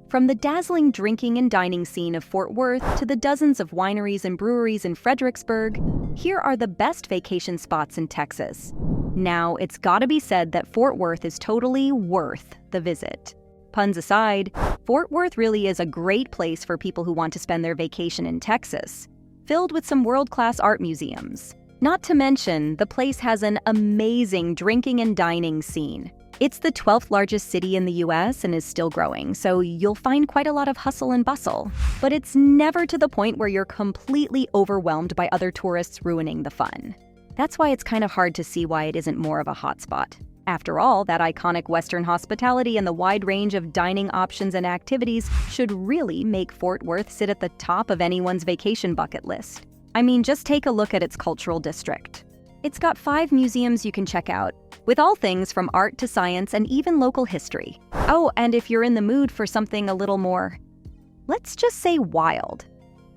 From the dazzling drinking and dining scene of Fort Worth to the dozens of wineries and breweries in Fredericksburg, here are the best vacation spots in Texas. Now, it's gotta be said that Fort Worth is totally worth the visit. Puns aside, Fort Worth really is a great place for people who want to spend their vacation in Texas, filled with some world-class art museums. Not to mention, the place has an amazing drinking and dining scene. It's the 12th largest city in the US and is still growing, so you'll find quite a lot of hustle and bustle. But it's never to the point where you're completely overwhelmed by other tourists ruining the fun. That's why it's kind of hard to see why it isn't more of a hotspot. After all, that iconic Western hospitality and the wide range of dining options and activities should really make Fort Worth sit at the top of anyone's vacation bucket list. I mean, just take a look at its cultural district. It's got 5 museums you can check out, with all things from art to science and even local history. Oh, and if you're in the mood for something a little more, let's just say wild,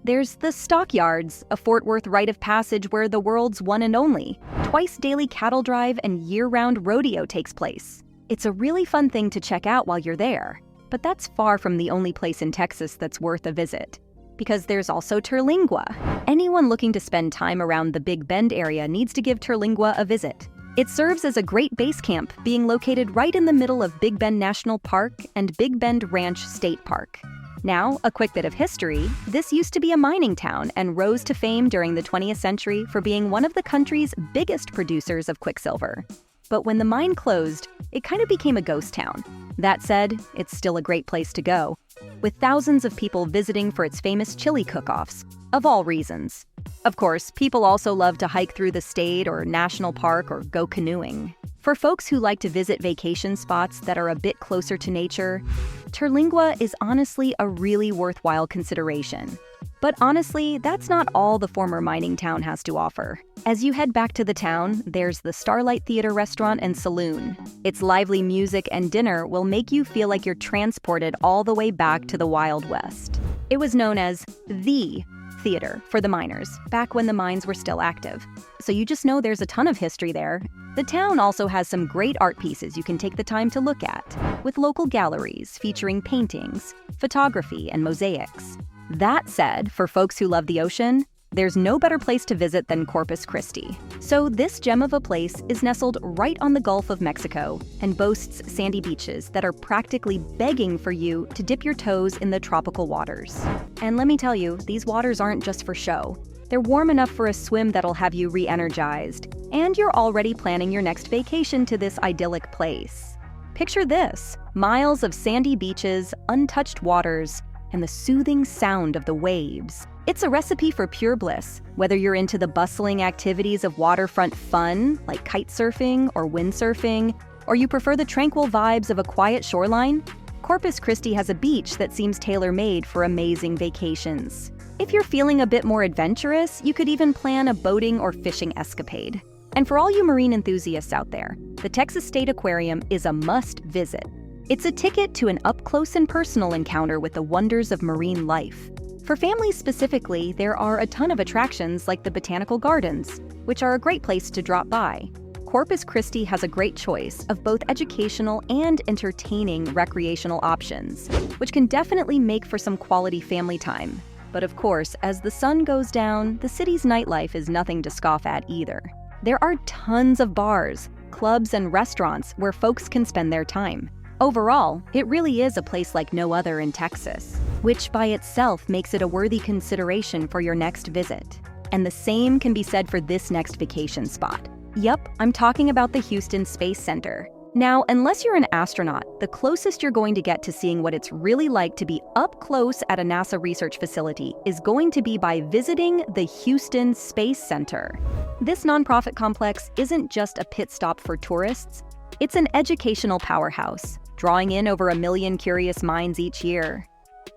there's the Stockyards, a Fort Worth rite of passage where the world's one and only, twice-daily cattle drive and year-round rodeo takes place. It's a really fun thing to check out while you're there, but that's far from the only place in Texas that's worth a visit. Because there's also Terlingua. Anyone looking to spend time around the Big Bend area needs to give Terlingua a visit. It serves as a great base camp, being located right in the middle of Big Bend National Park and Big Bend Ranch State Park. Now, a quick bit of history, this used to be a mining town and rose to fame during the 20th century for being one of the country's biggest producers of quicksilver. But when the mine closed, it kind of became a ghost town. That said, it's still a great place to go, with thousands of people visiting for its famous chili cook-offs, of all reasons. Of course, people also love to hike through the state or national park or go canoeing. For folks who like to visit vacation spots that are a bit closer to nature, Terlingua is honestly a really worthwhile consideration. But honestly, that's not all the former mining town has to offer. As you head back to the town, there's the Starlight Theater restaurant and saloon. Its lively music and dinner will make you feel like you're transported all the way back to the Wild West. It was known as the theater for the miners, back when the mines were still active. So you just know there's a ton of history there. The town also has some great art pieces you can take the time to look at, with local galleries featuring paintings, photography, and mosaics. That said, for folks who love the ocean, there's no better place to visit than Corpus Christi. So this gem of a place is nestled right on the Gulf of Mexico and boasts sandy beaches that are practically begging for you to dip your toes in the tropical waters. And let me tell you, these waters aren't just for show. They're warm enough for a swim that'll have you re-energized, and you're already planning your next vacation to this idyllic place. Picture this: miles of sandy beaches, untouched waters, and the soothing sound of the waves. It's a recipe for pure bliss, whether you're into the bustling activities of waterfront fun, like kite surfing or windsurfing, or you prefer the tranquil vibes of a quiet shoreline. Corpus Christi has a beach that seems tailor-made for amazing vacations. If you're feeling a bit more adventurous, you could even plan a boating or fishing escapade. And for all you marine enthusiasts out there, the Texas State Aquarium is a must-visit. It's a ticket to an up-close and personal encounter with the wonders of marine life. For families specifically, there are a ton of attractions like the Botanical Gardens, which are a great place to drop by. Corpus Christi has a great choice of both educational and entertaining recreational options, which can definitely make for some quality family time. But of course, as the sun goes down, the city's nightlife is nothing to scoff at either. There are tons of bars, clubs, and restaurants where folks can spend their time. Overall, it really is a place like no other in Texas, which by itself makes it a worthy consideration for your next visit. And the same can be said for this next vacation spot. Yup, I'm talking about the Houston Space Center. Now, unless you're an astronaut, the closest you're going to get to seeing what it's really like to be up close at a NASA research facility is going to be by visiting the Houston Space Center. This nonprofit complex isn't just a pit stop for tourists, it's an educational powerhouse, drawing in over 1 million curious minds each year.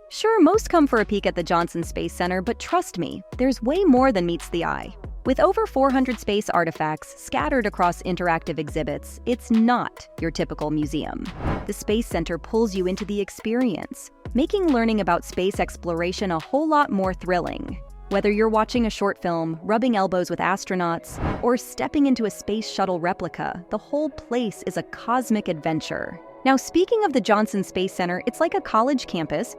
Sure, most come for a peek at the Johnson Space Center, but trust me, there's way more than meets the eye. With over 400 space artifacts scattered across interactive exhibits, it's not your typical museum. The Space Center pulls you into the experience, making learning about space exploration a whole lot more thrilling. Whether you're watching a short film, rubbing elbows with astronauts, or stepping into a space shuttle replica, the whole place is a cosmic adventure. Now, speaking of the Johnson Space Center, it's like a college campus,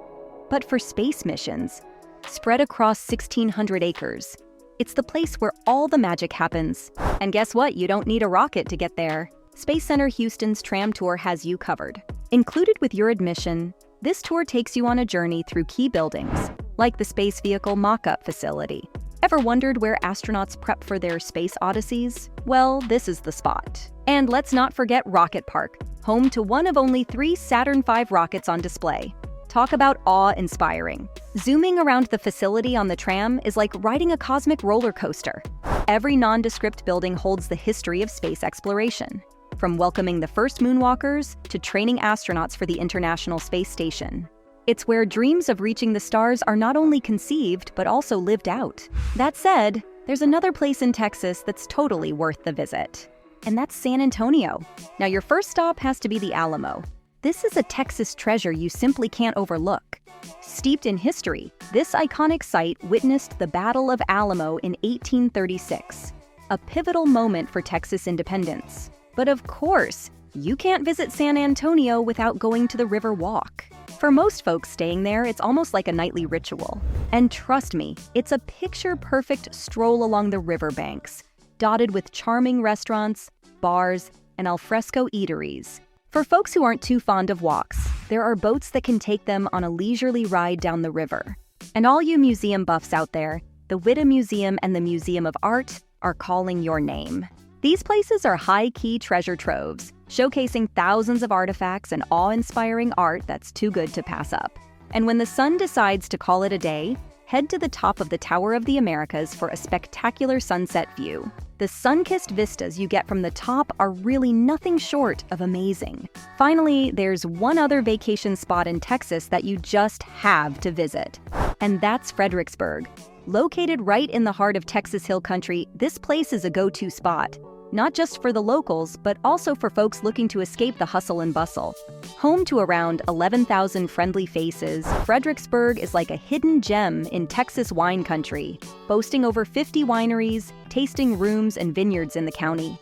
but for space missions, spread across 1,600 acres. It's the place where all the magic happens. And guess what? You don't need a rocket to get there. Space Center Houston's tram tour has you covered. Included with your admission, this tour takes you on a journey through key buildings, like the Space Vehicle Mock-Up Facility. Ever wondered where astronauts prep for their space odysseys? Well, this is the spot. And let's not forget Rocket Park, home to one of only 3 Saturn V rockets on display. Talk about awe-inspiring. Zooming around the facility on the tram is like riding a cosmic roller coaster. Every nondescript building holds the history of space exploration, from welcoming the first moonwalkers to training astronauts for the International Space Station. It's where dreams of reaching the stars are not only conceived, but also lived out. That said, there's another place in Texas that's totally worth the visit, and that's San Antonio. Now, your first stop has to be the Alamo. This is a Texas treasure you simply can't overlook. Steeped in history, this iconic site witnessed the Battle of Alamo in 1836, a pivotal moment for Texas independence. But of course, you can't visit San Antonio without going to the River Walk. For most folks staying there, it's almost like a nightly ritual. And trust me, it's a picture-perfect stroll along the riverbanks, dotted with charming restaurants, bars, and alfresco eateries. For folks who aren't too fond of walks, there are boats that can take them on a leisurely ride down the river. And all you museum buffs out there, the Witta Museum and the Museum of Art are calling your name. These places are high-key treasure troves, showcasing thousands of artifacts and awe-inspiring art that's too good to pass up. And when the sun decides to call it a day, head to the top of the Tower of the Americas for a spectacular sunset view. The sun-kissed vistas you get from the top are really nothing short of amazing. Finally, there's one other vacation spot in Texas that you just have to visit, and that's Fredericksburg. Located right in the heart of Texas Hill Country, this place is a go-to spot. Not just for the locals, but also for folks looking to escape the hustle and bustle. Home to around 11,000 friendly faces, Fredericksburg is like a hidden gem in Texas wine country, boasting over 50 wineries, tasting rooms, and vineyards in the county.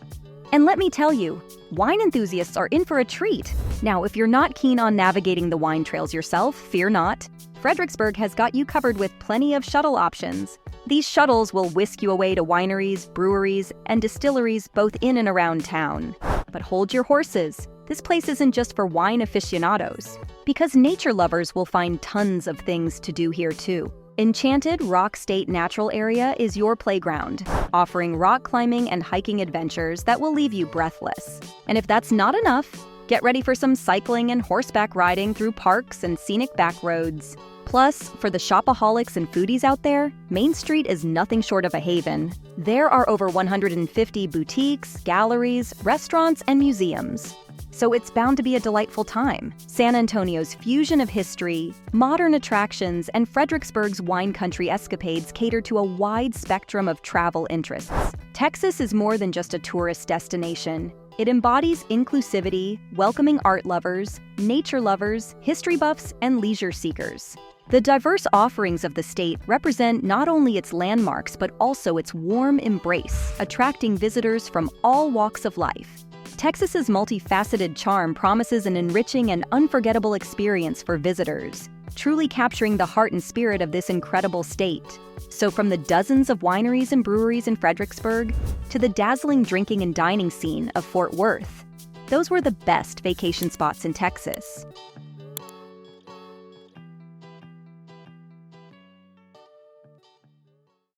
And let me tell you, wine enthusiasts are in for a treat. Now, if you're not keen on navigating the wine trails yourself, fear not. Fredericksburg has got you covered with plenty of shuttle options. These shuttles will whisk you away to wineries, breweries, and distilleries both in and around town. But hold your horses. This place isn't just for wine aficionados, because nature lovers will find tons of things to do here too. Enchanted Rock State Natural Area is your playground, offering rock climbing and hiking adventures that will leave you breathless. And if that's not enough, get ready for some cycling and horseback riding through parks and scenic back roads. Plus, for the shopaholics and foodies out there, Main Street is nothing short of a haven. There are over 150 boutiques, galleries, restaurants, and museums. So it's bound to be a delightful time. San Antonio's fusion of history, modern attractions, and Fredericksburg's wine country escapades cater to a wide spectrum of travel interests. Texas is more than just a tourist destination. It embodies inclusivity, welcoming art lovers, nature lovers, history buffs, and leisure seekers. The diverse offerings of the state represent not only its landmarks but also its warm embrace, attracting visitors from all walks of life. Texas's multifaceted charm promises an enriching and unforgettable experience for visitors, truly capturing the heart and spirit of this incredible state. So from the dozens of wineries and breweries in Fredericksburg to the dazzling drinking and dining scene of Fort Worth, those were the best vacation spots in Texas.